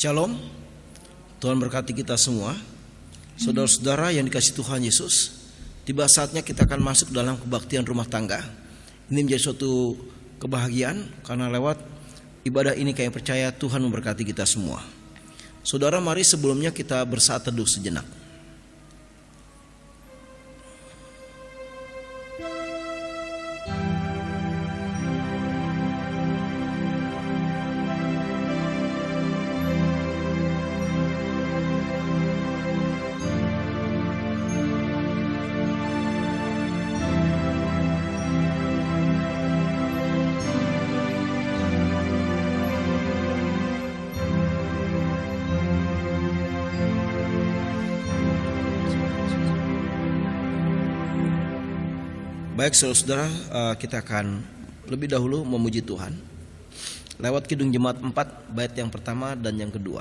Shalom, Tuhan berkati kita semua. Saudara-saudara yang dikasihi Tuhan Yesus, tiba saatnya kita akan masuk dalam kebaktian rumah tangga. Ini menjadi suatu kebahagiaan karena lewat ibadah ini kami percaya Tuhan memberkati kita semua. Saudara, mari sebelumnya kita bersaat teduh sejenak. Baik saudara-saudara, kita akan lebih dahulu memuji Tuhan lewat Kidung Jemaat 4 bait yang pertama dan yang kedua.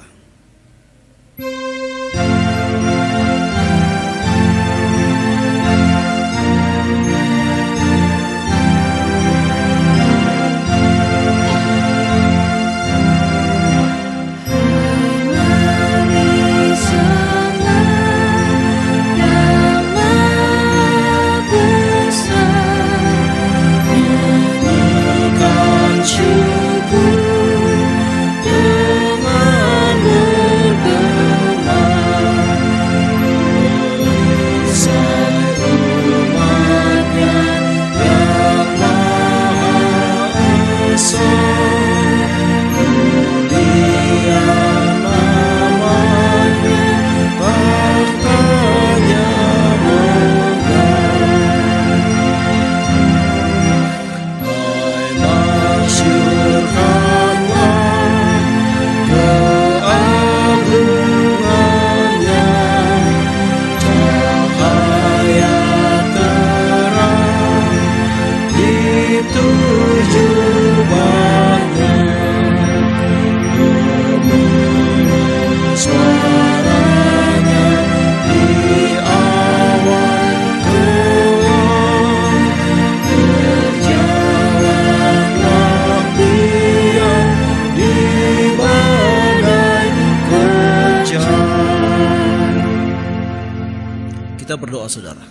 Kita berdoa saudara.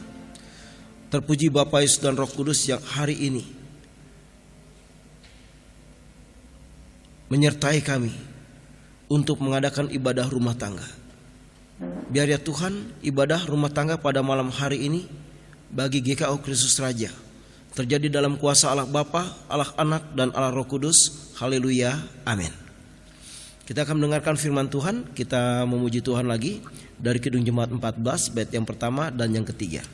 Terpuji Bapa, Yesus dan Roh Kudus yang hari ini menyertai kami untuk mengadakan ibadah rumah tangga. Biar ya Tuhan, ibadah rumah tangga pada malam hari ini bagi GKO Kristus Raja terjadi dalam kuasa Allah Bapa, Allah Anak dan Allah Roh Kudus. Haleluya, amin. Kita akan mendengarkan firman Tuhan. Kita memuji Tuhan lagi dari Kidung Jemaat 14 bait yang pertama dan yang ketiga.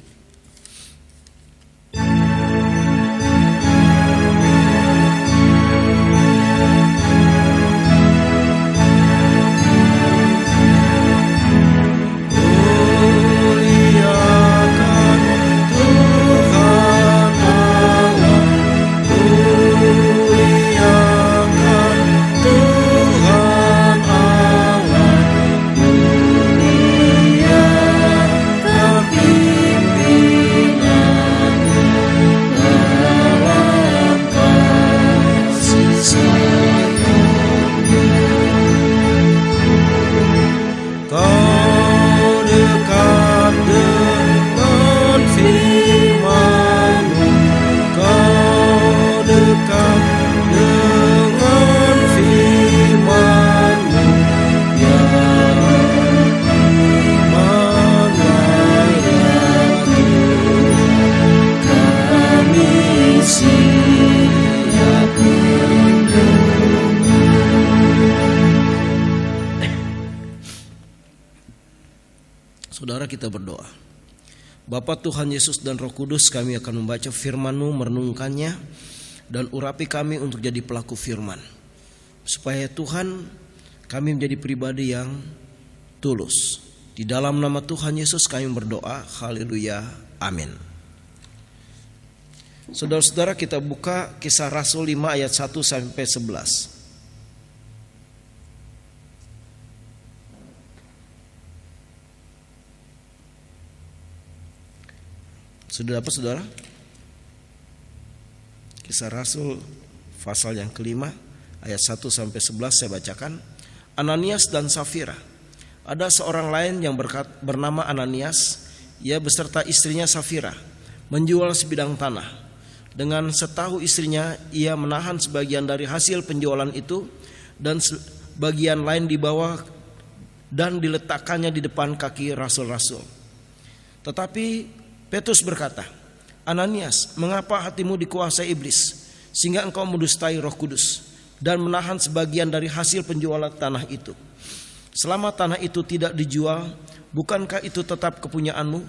Saudara, kita berdoa. Bapa, Tuhan Yesus dan Roh Kudus, kami akan membaca firman-Mu, merenungkannya, dan urapi kami untuk jadi pelaku firman. Supaya Tuhan, kami menjadi pribadi yang tulus. Di dalam nama Tuhan Yesus kami berdoa. Haleluya, amin. Saudara-saudara, kita buka Kisah Rasul 5 ayat 1 sampai 11. Sudah dapat saudara? Kisah Rasul pasal yang kelima ayat 1 sampai 11 saya bacakan. Ananias dan Safira. Ada seorang lain yang bernama Ananias, ia beserta istrinya Safira menjual sebidang tanah. Dengan setahu istrinya, ia menahan sebagian dari hasil penjualan itu dan bagian lain dibawa dan diletakkannya di depan kaki rasul-rasul. Tetapi Petrus berkata, "Ananias, mengapa hatimu dikuasai iblis sehingga engkau mendustai Roh Kudus dan menahan sebagian dari hasil penjualan tanah itu? Selama tanah itu tidak dijual, bukankah itu tetap kepunyaanmu?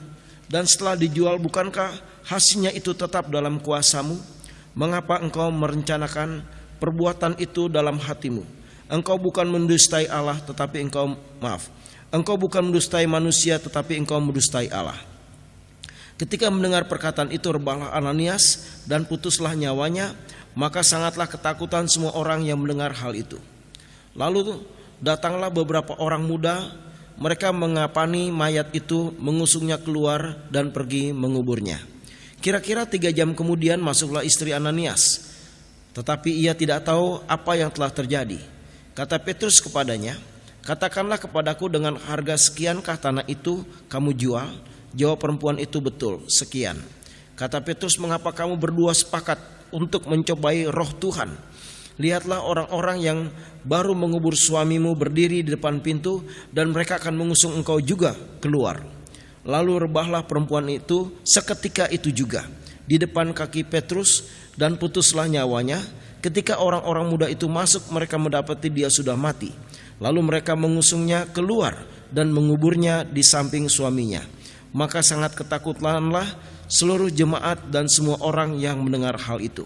Dan setelah dijual, bukankah hasilnya itu tetap dalam kuasamu? Mengapa engkau merencanakan perbuatan itu dalam hatimu? Engkau bukan mendustai Allah, tetapi engkau bukan mendustai manusia, tetapi engkau mendustai Allah." Ketika mendengar perkataan itu, rebahlah Ananias dan putuslah nyawanya. Maka sangatlah ketakutan semua orang yang mendengar hal itu. Lalu datanglah beberapa orang muda, mereka mengapani mayat itu, mengusungnya keluar dan pergi menguburnya. Kira-kira 3 jam kemudian masuklah istri Ananias, tetapi ia tidak tahu apa yang telah terjadi. Kata Petrus kepadanya, "Katakanlah kepadaku, dengan harga sekiankah tanah itu kamu jual?" Jawab perempuan itu, "Betul, sekian." Kata Petrus, "Mengapa kamu berdua sepakat untuk mencobai Roh Tuhan? Lihatlah, orang-orang yang baru mengubur suamimu berdiri di depan pintu, dan mereka akan mengusung engkau juga keluar." Lalu rebahlah perempuan itu seketika itu juga di depan kaki Petrus, dan putuslah nyawanya. Ketika orang-orang muda itu masuk, mereka mendapati dia sudah mati. Lalu mereka mengusungnya keluar dan menguburnya di samping suaminya. Maka sangat ketakutlah seluruh jemaat dan semua orang yang mendengar hal itu.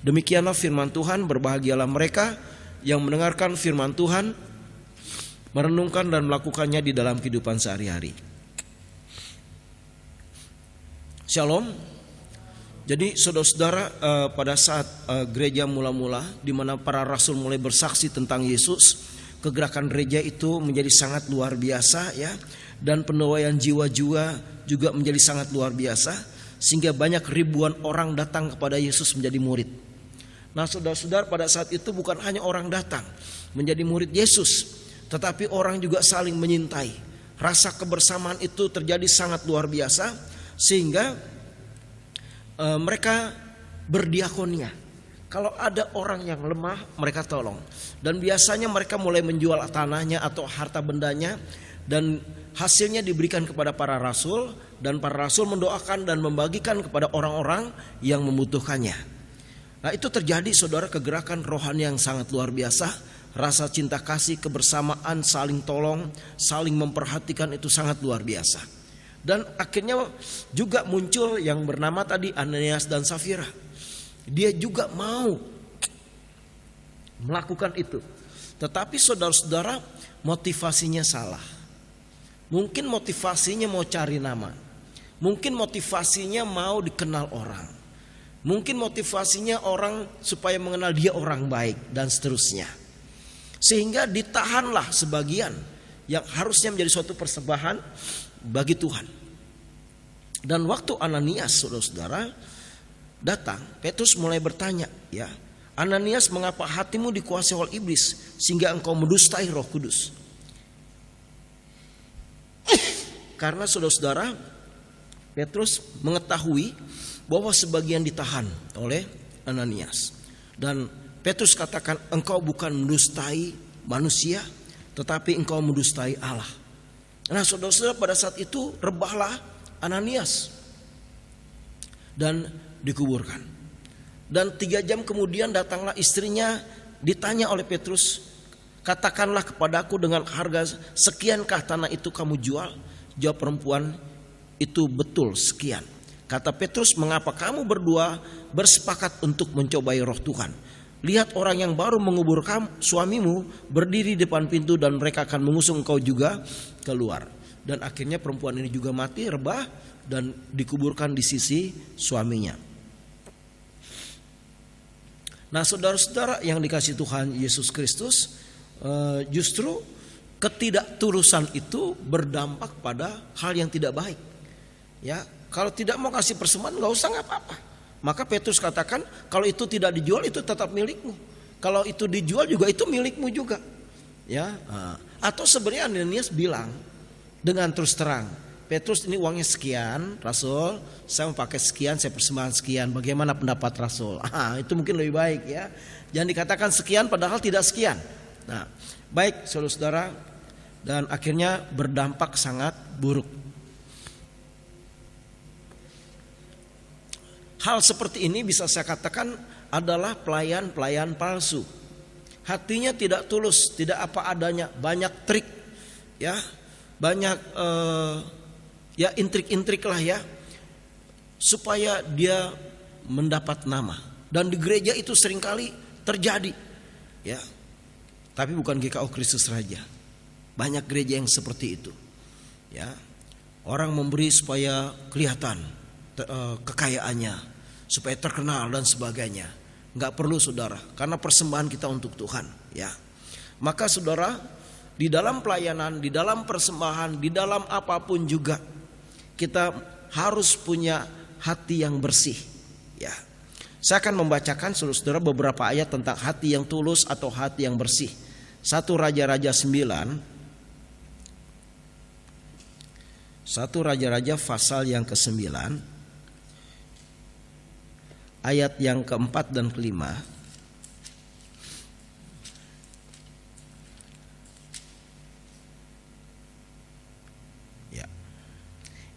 Demikianlah firman Tuhan. Berbahagialah mereka yang mendengarkan firman Tuhan, merenungkan dan melakukannya di dalam kehidupan sehari-hari. Shalom. Jadi saudara-saudara, pada saat gereja mula-mula, di mana para rasul mulai bersaksi tentang Yesus, kegerakan gereja itu menjadi sangat luar biasa, ya. Dan pendawaian jiwa-jiwa juga menjadi sangat luar biasa, sehingga banyak ribuan orang datang kepada Yesus menjadi murid. Nah, saudara-saudara, pada saat itu bukan hanya orang datang menjadi murid Yesus, tetapi orang juga saling menyintai. Rasa kebersamaan itu terjadi sangat luar biasa, sehingga mereka berdiakonia. Kalau ada orang yang lemah, mereka tolong. Dan biasanya mereka mulai menjual tanahnya atau harta bendanya, dan hasilnya diberikan kepada para rasul, dan para rasul mendoakan dan membagikan kepada orang-orang yang membutuhkannya. Nah, itu terjadi, saudara, kegerakan rohani yang sangat luar biasa. Rasa cinta kasih, kebersamaan, saling tolong, saling memperhatikan itu sangat luar biasa. Dan akhirnya juga muncul yang bernama tadi Ananias dan Safira. Dia juga mau melakukan itu. Tetapi saudara-saudara, motivasinya salah. Mungkin motivasinya mau cari nama. Mungkin motivasinya mau dikenal orang. Mungkin motivasinya orang supaya mengenal dia orang baik, dan seterusnya. Sehingga ditahanlah sebagian yang harusnya menjadi suatu persembahan bagi Tuhan. Dan waktu Ananias, saudara-saudara, datang, Petrus mulai bertanya, ya, "Ananias, mengapa hatimu dikuasai oleh iblis sehingga engkau mendustai Roh Kudus?" Karena saudara-saudara, Petrus mengetahui bahwa sebagian ditahan oleh Ananias. Dan Petrus katakan, "Engkau bukan mendustai manusia, tetapi engkau mendustai Allah." Nah, saudara-saudara, pada saat itu rebahlah Ananias dan dikuburkan. Dan 3 jam kemudian datanglah istrinya, ditanya oleh Petrus, "Katakanlah kepadaku, dengan harga sekiankah tanah itu kamu jual?" Jawab perempuan itu, "Betul, sekian." Kata Petrus, "Mengapa kamu berdua bersepakat untuk mencobai Roh Tuhan? Lihat, orang yang baru mengubur suamimu berdiri di depan pintu, dan mereka akan mengusung engkau juga keluar." Dan akhirnya perempuan ini juga mati, rebah, dan dikuburkan di sisi suaminya. Nah, saudara-saudara yang dikasihi Tuhan Yesus Kristus, justru ketidaktulusan itu berdampak pada hal yang tidak baik. Ya, kalau tidak mau kasih persembahan, nggak usah, nggak apa-apa. Maka Petrus katakan, kalau itu tidak dijual, itu tetap milikmu. Kalau itu dijual juga, itu milikmu juga. Ya, atau sebenarnya Ananias bilang dengan terus terang, Petrus ini uangnya sekian, Rasul, saya mau pakai sekian, saya persembahkan sekian. Bagaimana pendapat Rasul? Itu mungkin lebih baik ya. Jangan dikatakan sekian padahal tidak sekian. Nah, baik saudara-saudara, dan akhirnya berdampak sangat buruk. Hal seperti ini bisa saya katakan adalah pelayan-pelayan palsu. Hatinya tidak tulus, tidak apa adanya, banyak trik, ya, banyak ya intrik-intrik lah ya, supaya dia mendapat nama. Dan di gereja itu seringkali terjadi, ya. Tapi bukan GKO Kristus Raja. Banyak gereja yang seperti itu, ya. Orang memberi supaya kelihatan kekayaannya, supaya terkenal dan sebagainya. Nggak perlu saudara, karena persembahan kita untuk Tuhan, ya. Maka saudara, di dalam pelayanan, di dalam persembahan, di dalam apapun juga, kita harus punya hati yang bersih, ya. Saya akan membacakan saudara beberapa ayat tentang hati yang tulus atau hati yang bersih. 1 Raja-Raja 9, 1 Raja-Raja pasal yang ke-9, ayat yang ke-4 dan ke-5.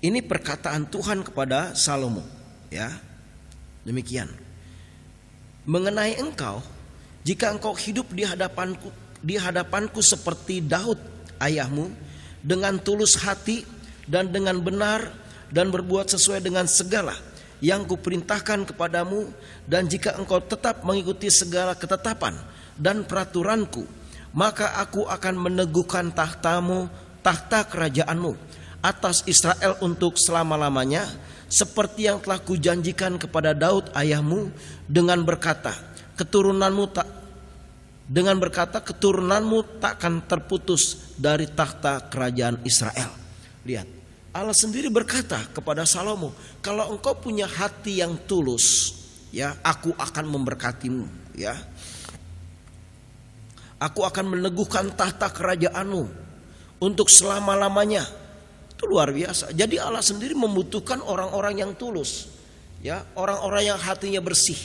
Ini perkataan Tuhan kepada Salomo, ya. Demikian. Mengenai engkau, jika engkau hidup di hadapanku seperti Daud ayahmu, dengan tulus hati dan dengan benar, dan berbuat sesuai dengan segala yang kuperintahkan kepadamu, dan jika engkau tetap mengikuti segala ketetapan dan peraturanku, maka aku akan meneguhkan tahtamu, tahta kerajaanmu atas Israel untuk selama-lamanya, seperti yang telah kujanjikan kepada Daud ayahmu, dengan berkata, keturunanmu takkan terputus dari tahta kerajaan Israel. Lihat, Allah sendiri berkata kepada Salomo, kalau engkau punya hati yang tulus, ya, aku akan memberkatimu, ya. Aku akan meneguhkan tahta kerajaanmu untuk selama-lamanya. Itu luar biasa. Jadi Allah sendiri membutuhkan orang-orang yang tulus, ya, orang-orang yang hatinya bersih.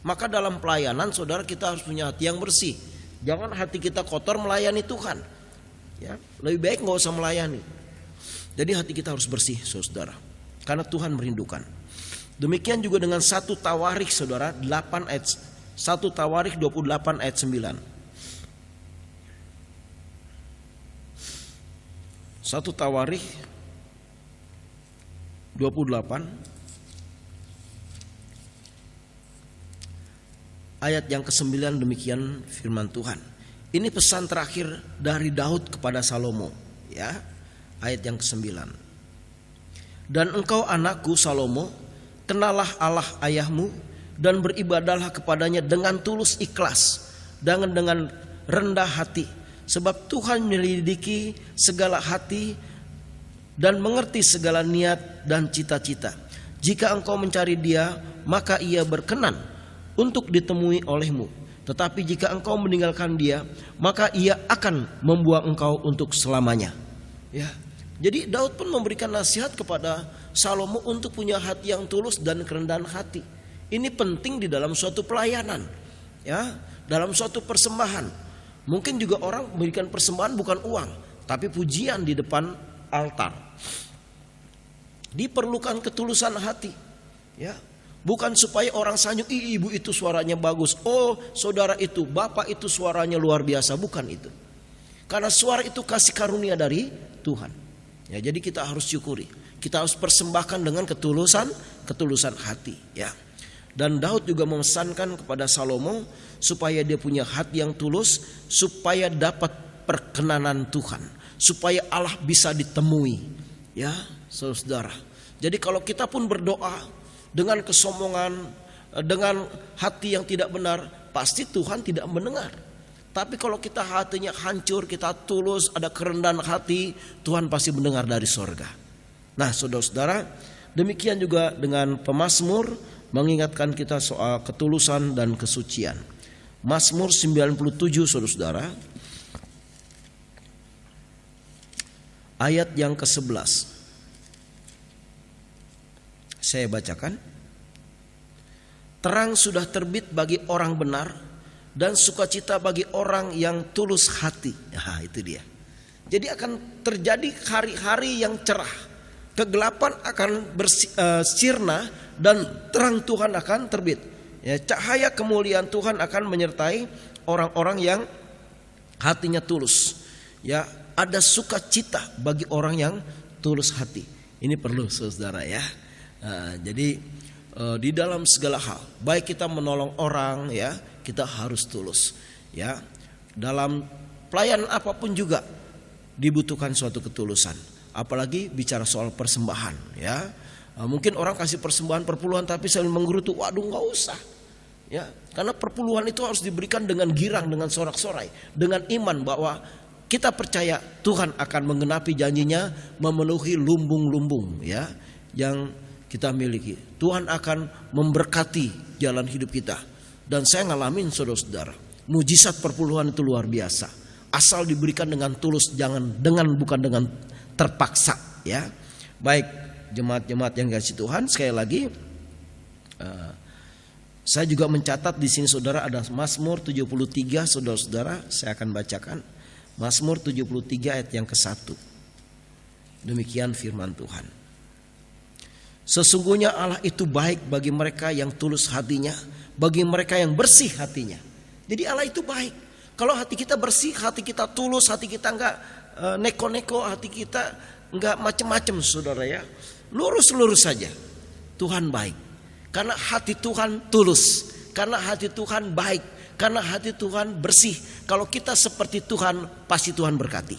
Maka dalam pelayanan saudara, kita harus punya hati yang bersih. Jangan hati kita kotor melayani Tuhan, ya. Lebih baik nggak usah melayani. Jadi hati kita harus bersih saudara, karena Tuhan merindukan. Demikian juga dengan 1 Tawarikh saudara 8 ayat 1 Tawarikh 28 ayat 9. 1 Tawarikh 28 ayat yang ke-9, demikian firman Tuhan. Ini pesan terakhir dari Daud kepada Salomo, ya. Ayat yang ke-9. Dan engkau anakku Salomo, kenalah Allah ayahmu dan beribadahlah kepadanya dengan tulus ikhlas dan dengan rendah hati. Sebab Tuhan menyelidiki segala hati dan mengerti segala niat dan cita-cita. Jika engkau mencari Dia, maka Ia berkenan untuk ditemui olehmu. Tetapi jika engkau meninggalkan Dia, maka Ia akan membuang engkau untuk selamanya. Ya. Jadi Daud pun memberikan nasihat kepada Salomo untuk punya hati yang tulus dan kerendahan hati. Ini penting di dalam suatu pelayanan, ya, dalam suatu persembahan. Mungkin juga orang memberikan persembahan bukan uang, tapi pujian di depan altar. Diperlukan ketulusan hati, ya. Bukan supaya orang sanjung, ibu itu suaranya bagus, oh saudara itu, bapak itu suaranya luar biasa, bukan itu. Karena suara itu kasih karunia dari Tuhan. Ya, jadi kita harus syukuri, kita harus persembahkan dengan ketulusan hati, ya. Dan Daud juga memesankan kepada Salomo supaya dia punya hati yang tulus, supaya dapat perkenanan Tuhan, supaya Allah bisa ditemui, ya, saudara. Jadi kalau kita pun berdoa dengan kesombongan, dengan hati yang tidak benar, pasti Tuhan tidak mendengar. Tapi kalau kita hatinya hancur, kita tulus, ada kerendahan hati, Tuhan pasti mendengar dari sorga. Nah saudara-saudara, demikian juga dengan pemazmur mengingatkan kita soal ketulusan dan kesucian. Mazmur 97 saudara-saudara, ayat yang ke-11. Saya bacakan. Terang sudah terbit bagi orang benar dan sukacita bagi orang yang tulus hati. Nah, itu dia. Jadi akan terjadi hari-hari yang cerah. Kegelapan akan sirna dan terang Tuhan akan terbit. Ya, cahaya kemuliaan Tuhan akan menyertai orang-orang yang hatinya tulus. Ya, ada sukacita bagi orang yang tulus hati. Ini perlu saudara ya. Jadi di dalam segala hal, baik kita menolong orang ya, kita harus tulus ya. Dalam pelayanan apapun juga dibutuhkan suatu ketulusan. Apalagi bicara soal persembahan ya. Mungkin orang kasih persembahan perpuluhan tapi sambil menggerutu, waduh nggak usah ya. Karena perpuluhan itu harus diberikan dengan girang, dengan sorak-sorai, dengan iman bahwa kita percaya Tuhan akan menggenapi janjinya, memenuhi lumbung-lumbung ya yang kita miliki. Tuhan akan memberkati jalan hidup kita. Dan saya ngalamin saudara-saudara, mujizat perpuluhan itu luar biasa. Asal diberikan dengan tulus, bukan dengan terpaksa ya. Baik jemaat-jemaat yang kasih Tuhan, sekali lagi saya juga mencatat di sini saudara ada Mazmur 73 saudara-saudara, saya akan bacakan. Mazmur 73 ayat yang ke-1. Demikian firman Tuhan. Sesungguhnya Allah itu baik bagi mereka yang tulus hatinya, bagi mereka yang bersih hatinya. Jadi Allah itu baik. Kalau hati kita bersih, hati kita tulus, hati kita enggak neko-neko, hati kita enggak macam-macam saudara ya. Lurus-lurus saja. Tuhan baik. Karena hati Tuhan tulus, karena hati Tuhan baik, karena hati Tuhan bersih. Kalau kita seperti Tuhan, pasti Tuhan berkati.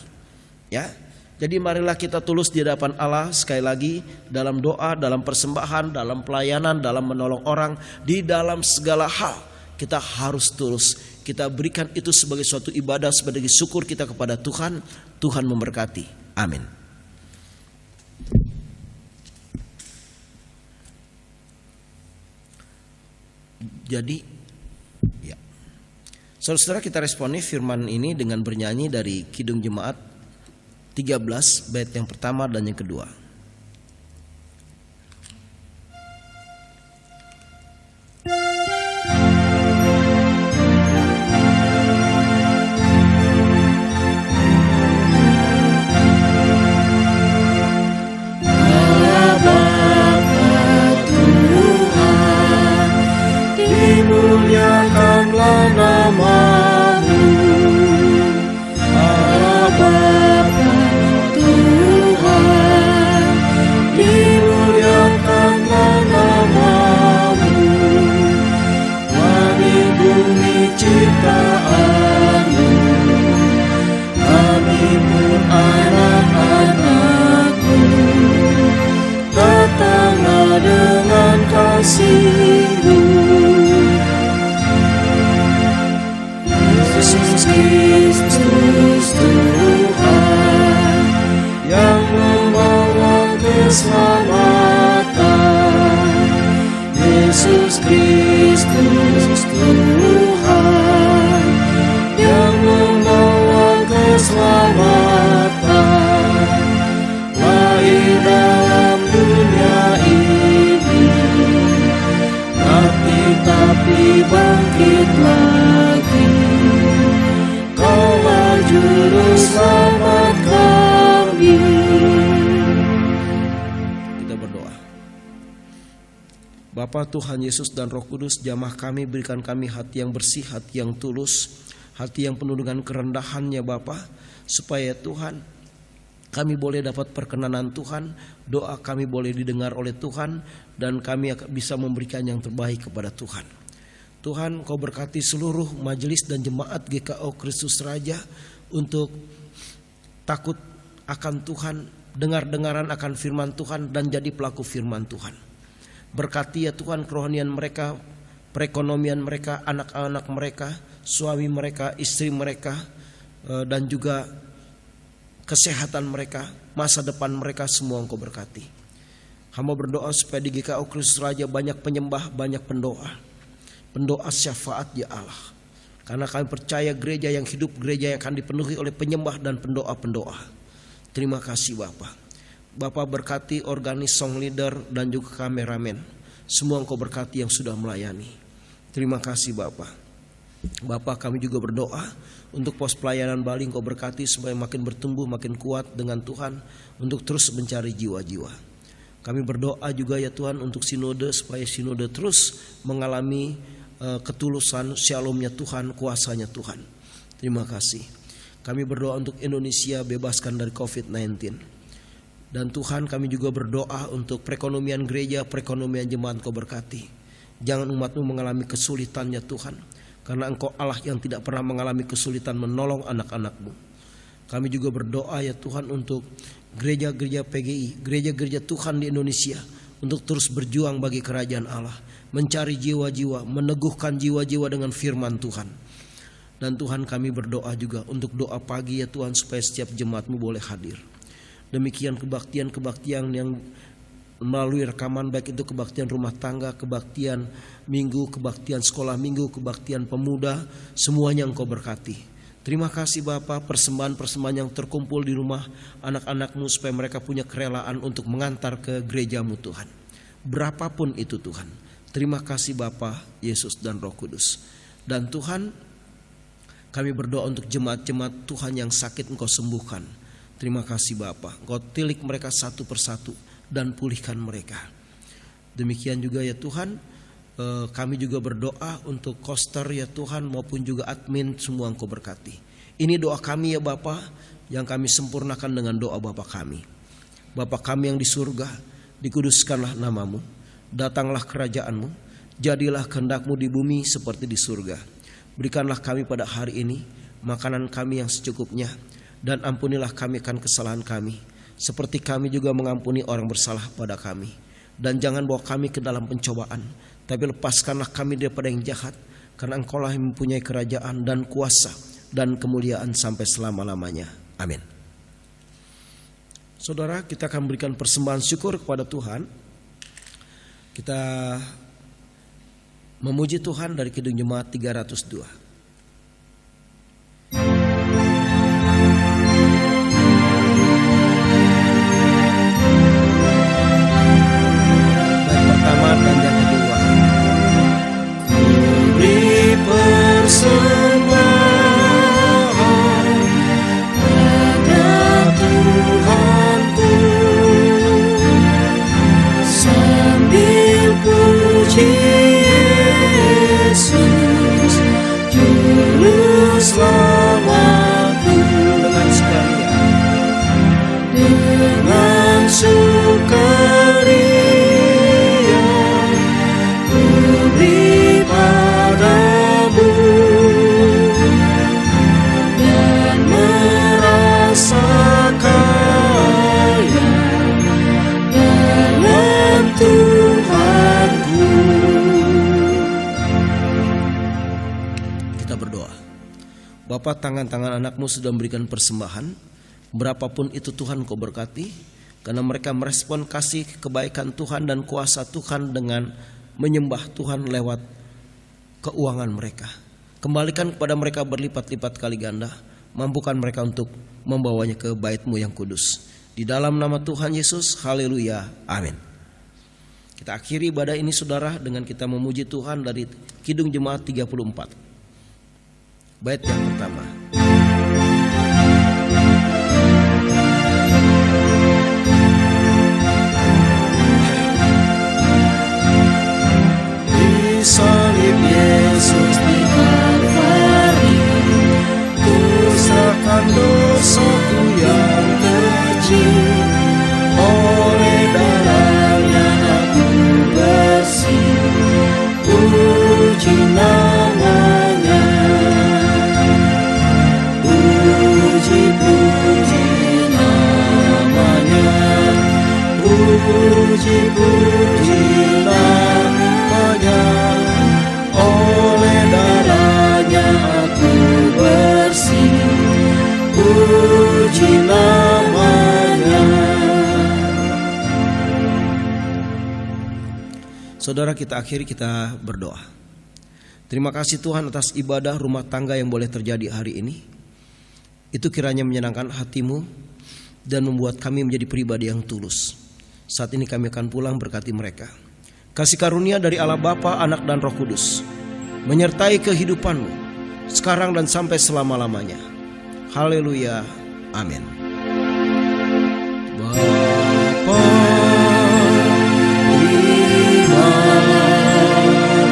Ya. Jadi marilah kita tulus di hadapan Allah sekali lagi dalam doa, dalam persembahan, dalam pelayanan, dalam menolong orang, di dalam segala hal kita harus tulus. Kita berikan itu sebagai suatu ibadah, sebagai syukur kita kepada Tuhan. Tuhan memberkati. Amin. Jadi ya. Saudara-saudara, kita responi firman ini dengan bernyanyi dari Kidung Jemaat 13 bait yang pertama dan yang kedua. Dimuliakanlah nama-Mu, Bapa Tuhan, dimuliakanlah nama-Mu. Langit bumi ciptaan-Mu, kami pun anak-anak-Mu. Datanglah dengan kasih-Mu, Yesus Kristus Tuhan, yang membawa keselamatan. Yesus Kristus Tuhan, yang membawa keselamatan. Lahir dalam dunia ini, tapi bangkit lagi. Kaulah juru selamat kami. Kita berdoa. Bapa Tuhan Yesus dan Roh Kudus, jamah kami, berikan kami hati yang bersih, hati yang tulus, hati yang penuh dengan kerendahannya Bapa, supaya Tuhan kami boleh dapat perkenanan Tuhan, doa kami boleh didengar oleh Tuhan, dan kami bisa memberikan yang terbaik kepada Tuhan. Tuhan, Kau berkati seluruh majelis dan jemaat GKO Kristus Raja untuk takut akan Tuhan, dengar-dengaran akan firman Tuhan, dan jadi pelaku firman Tuhan. Berkati ya Tuhan kerohanian mereka, perekonomian mereka, anak-anak mereka, suami mereka, istri mereka, dan juga kesehatan mereka, masa depan mereka, semua Engkau berkati. Hamba berdoa supaya di GKO Kristus Raja banyak penyembah, banyak pendoa syafaat ya Allah. Karena kami percaya gereja yang hidup, gereja yang akan dipenuhi oleh penyembah dan pendoa-pendoa. Terima kasih Bapa. Bapa berkati organis song leader dan juga kameramen. Semua Engkau berkati yang sudah melayani. Terima kasih Bapa. Bapa, kami juga berdoa untuk pos pelayanan Bali. Engkau berkati supaya makin bertumbuh, makin kuat dengan Tuhan untuk terus mencari jiwa-jiwa. Kami berdoa juga ya Tuhan untuk sinode, supaya sinode terus mengalami ketulusan, shalomnya Tuhan, kuasanya Tuhan. Terima kasih. Kami berdoa untuk Indonesia bebaskan dari COVID-19. Dan Tuhan, kami juga berdoa untuk perekonomian gereja, perekonomian jemaat Engkau berkati. Jangan umat-Mu mengalami kesulitannya Tuhan, karena Engkau Allah yang tidak pernah mengalami kesulitan menolong anak-anak-Mu. Kami juga berdoa ya Tuhan untuk gereja-gereja PGI, gereja-gereja Tuhan di Indonesia, untuk terus berjuang bagi kerajaan Allah, mencari jiwa-jiwa, meneguhkan jiwa-jiwa dengan firman Tuhan. Dan Tuhan, kami berdoa juga untuk doa pagi ya Tuhan, supaya setiap jemaat-Mu boleh hadir. Demikian kebaktian-kebaktian yang melalui rekaman, baik itu kebaktian rumah tangga, kebaktian minggu, kebaktian sekolah minggu, kebaktian pemuda, semuanya Engkau berkati. Terima kasih Bapa, persembahan-persembahan yang terkumpul di rumah anak-anak-Mu, supaya mereka punya kerelaan untuk mengantar ke gereja-Mu Tuhan. Berapapun itu Tuhan. Terima kasih Bapa, Yesus dan Roh Kudus. Dan Tuhan, kami berdoa untuk jemaat-jemaat Tuhan yang sakit Engkau sembuhkan. Terima kasih Bapa, Engkau tilik mereka satu persatu dan pulihkan mereka. Demikian juga ya Tuhan, kami juga berdoa untuk koster ya Tuhan, maupun juga admin, semua Engkau berkati. Ini doa kami ya Bapa, yang kami sempurnakan dengan doa Bapa kami. Bapa kami yang di surga, dikuduskanlah nama-Mu, datanglah kerajaan-Mu, jadilah kehendak-Mu di bumi seperti di surga. Berikanlah kami pada hari ini makanan kami yang secukupnya, dan ampunilah kami akan kesalahan kami, seperti kami juga mengampuni orang bersalah pada kami. Dan jangan bawa kami ke dalam pencobaan, tapi lepaskanlah kami daripada yang jahat, karena Engkaulah yang mempunyai kerajaan dan kuasa dan kemuliaan sampai selama-lamanya. Amin. Saudara, kita akan berikan persembahan syukur kepada Tuhan. Kita memuji Tuhan dari Kidung Jemaat 302. Dan yang kedua, beri persembahan pada Tuhanku, sambil puji Yesus Juru Selamatku, dengan sekalian, dengan sukaria beri padamu, dan merasa kaya dalam Tuhanku. kita berdoa. Bapa, tangan-tangan anak-Mu sudah memberikan persembahan, berapapun itu Tuhan Kau berkati, karena mereka merespon kasih, kebaikan Tuhan dan kuasa Tuhan dengan menyembah Tuhan lewat keuangan mereka. Kembalikan kepada mereka berlipat-lipat kali ganda, mampukan mereka untuk membawanya ke bait-Mu yang kudus. Di dalam nama Tuhan Yesus, haleluya, amin. Kita akhiri ibadah ini saudara dengan kita memuji Tuhan dari Kidung Jemaat 34. Bait yang pertama. Salib Yesus di Kalvari, ku serahkan dosaku yang kecil, oleh darahnya aku bersih, puji namanya, puji-puji namanya, puji-puji namanya. Oleh darahnya aku bersih, puji namanya. Saudara, kita akhiri, kita berdoa. Terima kasih Tuhan atas ibadah rumah tangga yang boleh terjadi hari ini. Itu kiranya menyenangkan hati-Mu, dan membuat kami menjadi pribadi yang tulus. Saat ini kami akan pulang, berkati mereka. Kasih karunia dari Allah Bapa, Anak dan Roh Kudus menyertai kehidupanmu sekarang dan sampai selama-lamanya. Haleluya. Amin. Bapa, terima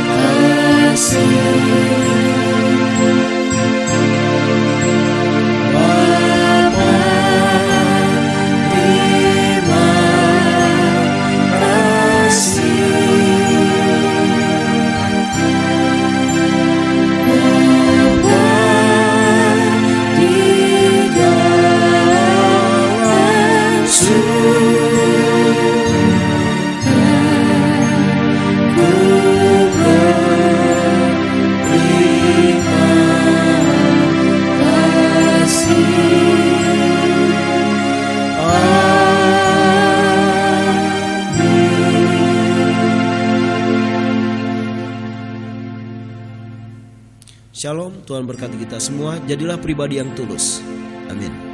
kasih. Bapa, terima kasih. Bapa di dalam surga, ku berterima kasih. Shalom, Tuhan berkati kita semua. Jadilah pribadi yang tulus. Amin.